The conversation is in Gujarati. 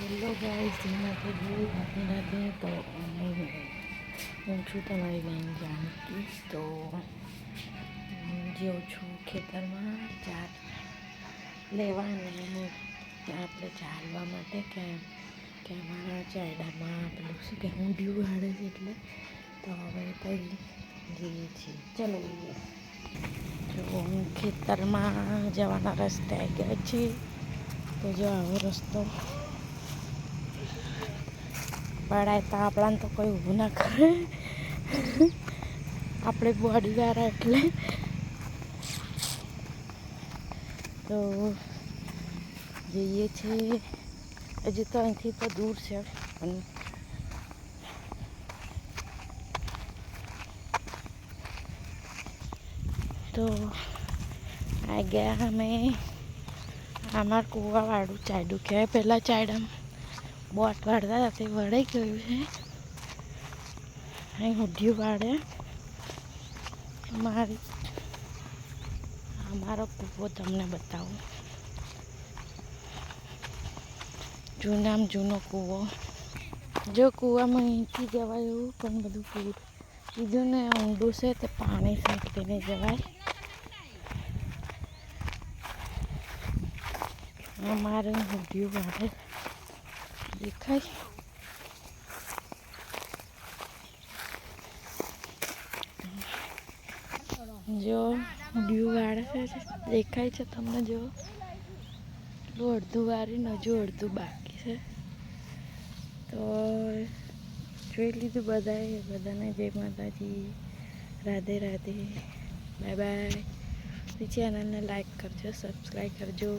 હેલો ગાઈસ, જય માતાજી, રાધે રાધે. તો હું છું તમારી બેન જાનકી. તો હું જેવું છું ખેતરમાં ચાર લેવા અને આપણે ચાલવા માટે કે અમારા ચાયડામાં પેલું શું કે ઊંધિયું વાળે છે એટલે તો હવે ત્યાં જઈએ છીએ. ચલો જઈએ. જો હું ખેતરમાં જવાના રસ્તે આવી ગયા છીએ. તો જો આવો રસ્તો પડાય તો આપણાને તો કોઈ ઊભું ના કરે. આપણે બોડીવાળા એટલે તો જઈએ છીએ. હજુ તો અહીંથી તો દૂર છે પણ તો આ ગયા અમે અમાર કૂવાવાળું ચાયડું કહેવાય. પહેલાં ચાયડામાં બોટ વાળતા હતા તે વળાઈ ગયું છે. અહીં ઊંધિયું વાળે અમારો કૂવો તમને બતાવું. જૂનો કૂવો. જો કૂવામાં અહીંથી જવાય એવું પણ બધું કીધું ને ઊંડું છે તે પાણી સાથે નહીં જવાય. અમારે ઊંધિયું વાળે દેખાય. જો ઊંધિયું વાળે છે દેખાય છે તમને. જો એટલું અડધું વાળીને હજુ અડધું બાકી છે. તો જોઈ લીધું બધાને જય માતાજી, રાધે રાધે, બાય બાય. ચેનલને લાઈક કરજો, સબસ્ક્રાઈબ કરજો.